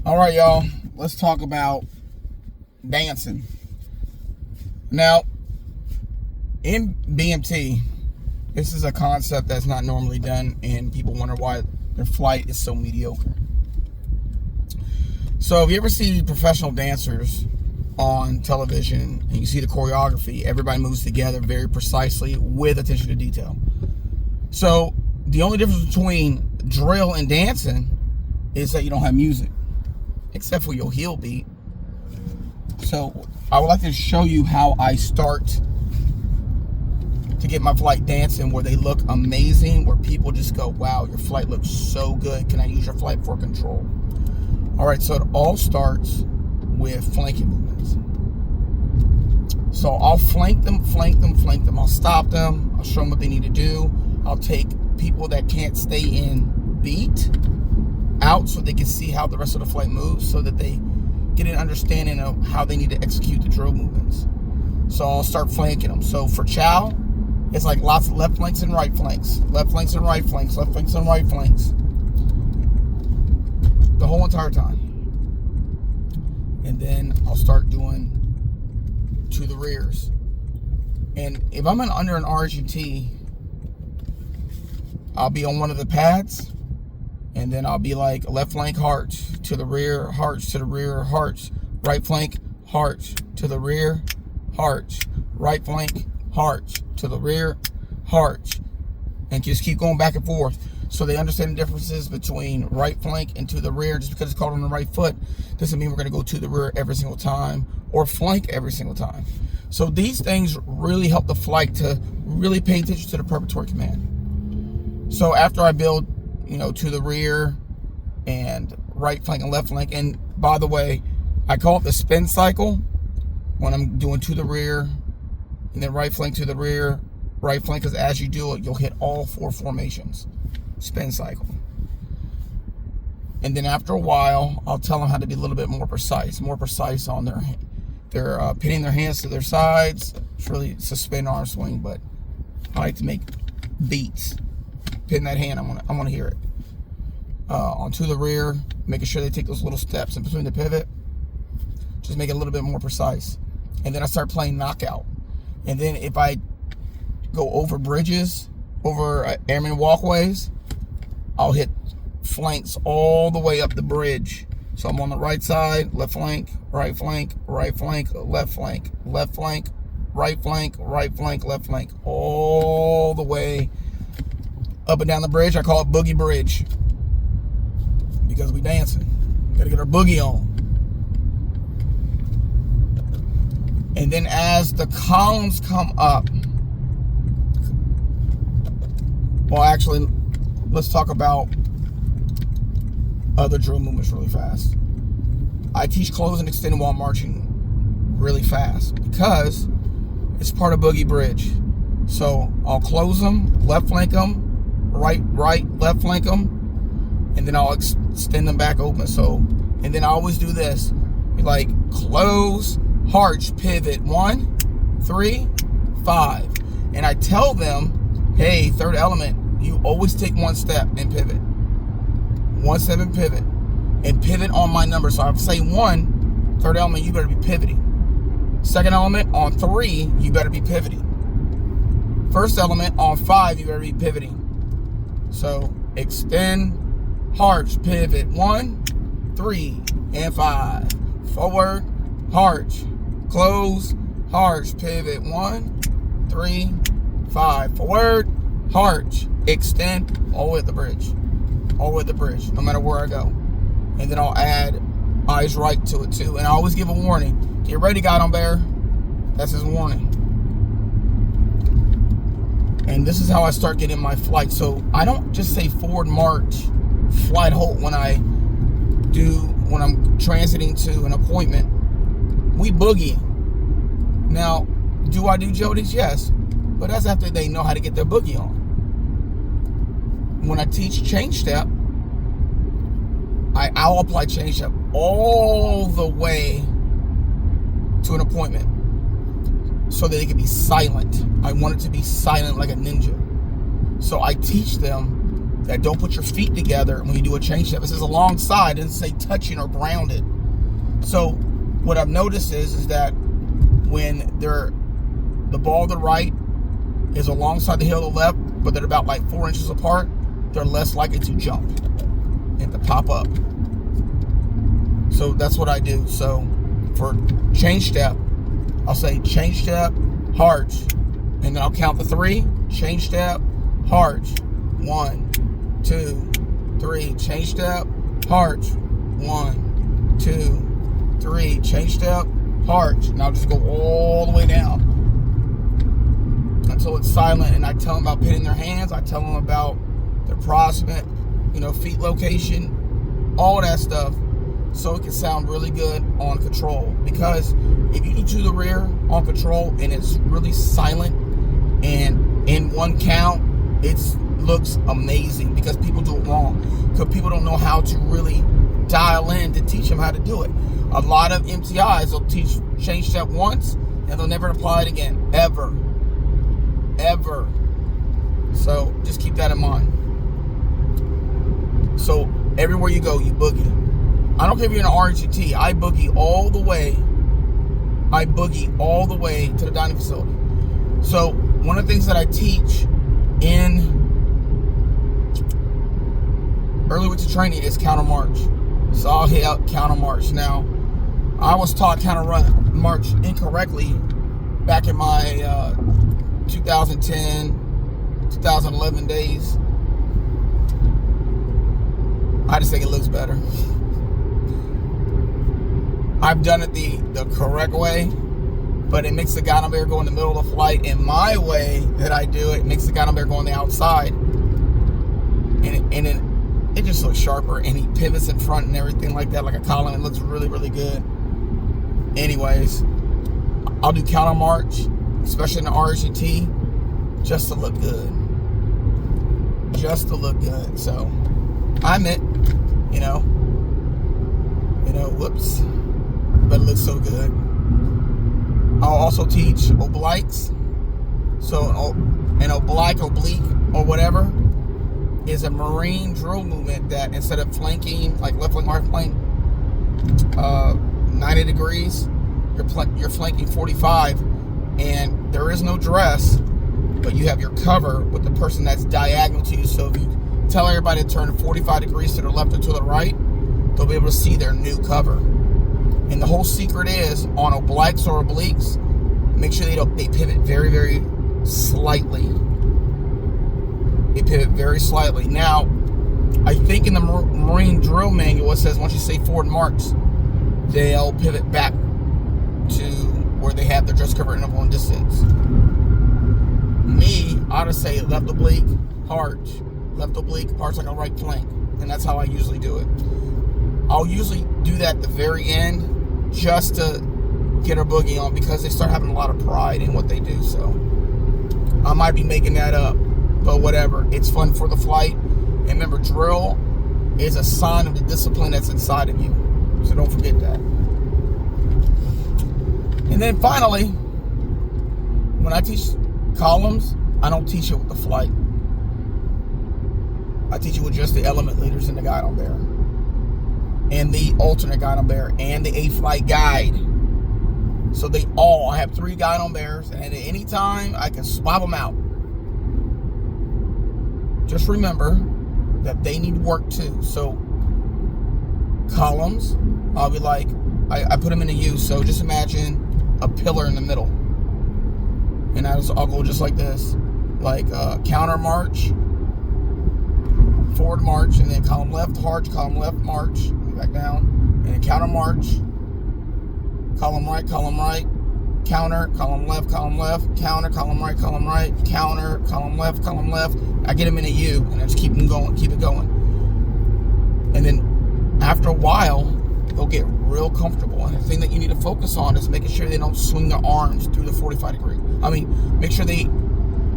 All right, y'all. Let's talk about dancing. Now, in BMT, this is a concept that's not normally done, and people wonder why their flight is so mediocre. So, if you ever see professional dancers on television and you see the choreography, everybody moves together very precisely with attention to detail. So, the only difference between drill and dancing is that you don't have music, except for your heel beat. So I would like to show you how I start to get my flight dancing where they look amazing, where people just go, wow, your flight looks so good. Can I use your flight for control? All right, so it all starts with flanking movements. So I'll flank them. I'll stop them. I'll show them what they need to do. I'll take people that can't stay in beat out so they can see how the rest of the flight moves, so that they get an understanding of how they need to execute the drill movements. So I'll start flanking them. So for chow, it's like lots of left flanks and right flanks, left flanks and right flanks, left flanks and right flanks, the whole entire time. And then I'll start doing to the rears. And if I'm under an RHT, I'll be on one of the pads, and then I'll be like left flank harch to the rear, harch to the rear, harch, right flank harch to the rear, harch, right flank harch to the rear, harch, and just keep going back and forth so they understand the differences between right flank and to the rear. Just because it's called on the right foot doesn't mean we're going to go to the rear every single time or flank every single time. So these things really help the flight to really pay attention to the preparatory command. So after I build, to the rear and right flank and left flank, and by the way, I call it the spin cycle when I'm doing to the rear and then right flank to the rear, right flank, because as you do it, you'll hit all four formations. Spin cycle. And then after a while, I'll tell them how to be a little bit more precise on their pinning their hands to their sides. It's a spin arm swing, but I like to make beats. Pin that hand, I want to hear it. Onto the rear, making sure they take those little steps in between the pivot. Just make it a little bit more precise. And then I start playing knockout. And then if I go over bridges, over airman walkways, I'll hit flanks all the way up the bridge. So I'm on the right side, left flank, right flank, right flank, left flank, left flank, right flank, right flank, left flank, all the way up and down the bridge. I call it Boogie Bridge because we dancing. We gotta get our boogie on. And then as the columns come up, well, actually, let's talk about other drill movements really fast. I teach close and extend while marching really fast because it's part of Boogie Bridge. So I'll close them, left flank them, right, left flank them, and then I'll extend them back open. So, and then I always do this, like close, harch, pivot, 1, 3, 5. And I tell them, hey, third element, you always take one step and pivot. One step and pivot on my number. So I say 1, third element, you better be pivoting. Second element, on 3, you better be pivoting. First element, on 5, you better be pivoting. So extend, harch, pivot, 1, 3, and 5. Forward, harch, close, harch, pivot, 1, 3, 5. Forward, harch, extend, all the way at the bridge, no matter where I go. And then I'll add eyes right to it too. And I always give a warning. Get ready, God on bear. That's his warning. And this is how I start getting my flight. So I don't just say forward march, flight halt when I'm transiting to an appointment. We boogie. Now, do I do Jodies? Yes. But that's after they know how to get their boogie on. When I teach change step, I'll apply change step all the way to an appointment so that it can be silent. I want it to be silent like a ninja. So I teach them that don't put your feet together when you do a change step. It says alongside, it doesn't say touching or grounded. So what I've noticed is that when the ball to the right is alongside the heel to the left, but they're about like 4 inches apart, they're less likely to jump and to pop up. So that's what I do. So for change step, I'll say change step, arch, and then I'll count the 3. Change step, arch, 1, 2, 3. Change step, arch, 1, 2, 3. Change step, arch, and I'll just go all the way down until it's silent. And I tell them about pinning their hands. I tell them about their proximate, feet location, all that stuff, so it can sound really good on control. Because if you do to the rear on control and it's really silent and in one count, it looks amazing, because people do it wrong. Because people don't know how to really dial in to teach them how to do it. A lot of MTIs will teach change step once and they'll never apply it again, ever. So just keep that in mind. So everywhere you go, you boogie. I don't care if you're in an RGT, I boogie all the way to the dining facility. So one of the things that I teach in early winter training is counter march. So I'll hit out counter march. Now, I was taught counter march incorrectly back in my 2010, 2011 days. I just think it looks better. I've done it the correct way, but it makes the guy on there go in the middle of the flight. And my way that I do it makes the guy on there go on the outside. And it just looks sharper, and he pivots in front and everything like that, like a column. It looks really, really good. Anyways, I'll do counter march, especially in the RGT, just to look good. So I'm it, whoops, but it looks so good. I'll also teach obliques. So an oblique or whatever is a Marine drill movement that instead of flanking, like left flank, right flank, 90 degrees, you're flanking 45, and there is no dress, but you have your cover with the person that's diagonal to you. So if you tell everybody to turn 45 degrees to the left or to the right, they'll be able to see their new cover. And the whole secret is on obliques or obliques, make sure they pivot very, very slightly. They pivot very slightly. Now, I think in the Marine drill manual it says once you say forward march, they'll pivot back to where they have their dress cover interval and distance. Me, I ought to say left oblique, arch, left oblique, arch like a right flank, and that's how I usually do it. I'll usually do that at the very end just to get a boogie on, because they start having a lot of pride in what they do. So I might be making that up, but whatever. It's fun for the flight. And remember, drill is a sign of the discipline that's inside of you. So don't forget that. And then finally, when I teach columns, I don't teach it with the flight. I teach it with just the element leaders and the guide on bear, and the alternate guide on bear, and the A-flight guide. So they all have 3 guide on bears, and at any time I can swap them out. Just remember that they need work too. So columns, I'll be like, I put them in a U. So just imagine a pillar in the middle, and I'll go just like this, like counter march, forward march, and then column left, arch, column left, march, back down, and then counter march, column right, counter, column left, counter, column right, counter, column left. I get them in a U, and I just keep it going. And then after a while, they'll get real comfortable. And the thing that you need to focus on is making sure they don't swing their arms through the 45 degree. Make sure they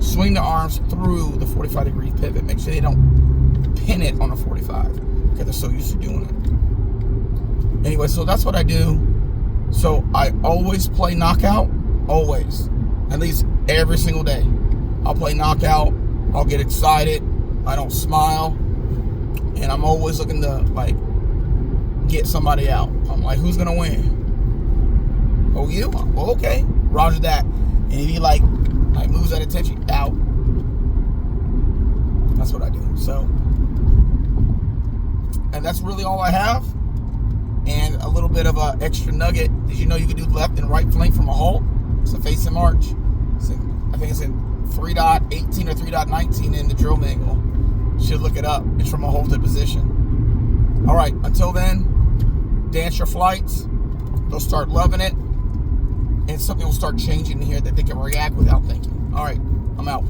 swing their arms through the 45 degree pivot. Make sure they don't pin it on a 45, because they're so used to doing it. Anyway, so that's what I do. So I always play knockout, always, at least every single day. I'll play knockout, I'll get excited, I don't smile, and I'm always looking to like get somebody out. I'm like, who's gonna win? Oh, you? Well, okay, roger that. And if he like moves that attention out, that's what I do. So, and that's really all I have. And a little bit of an extra nugget. Did you know you could do left and right flank from a halt? It's a facing march. I think it's in 3.18 or 3.19 in the drill manual. Should look it up. It's from a halted position. All right, until then, dance your flights. They'll start loving it. And something will start changing here that they can react without thinking. All right, I'm out.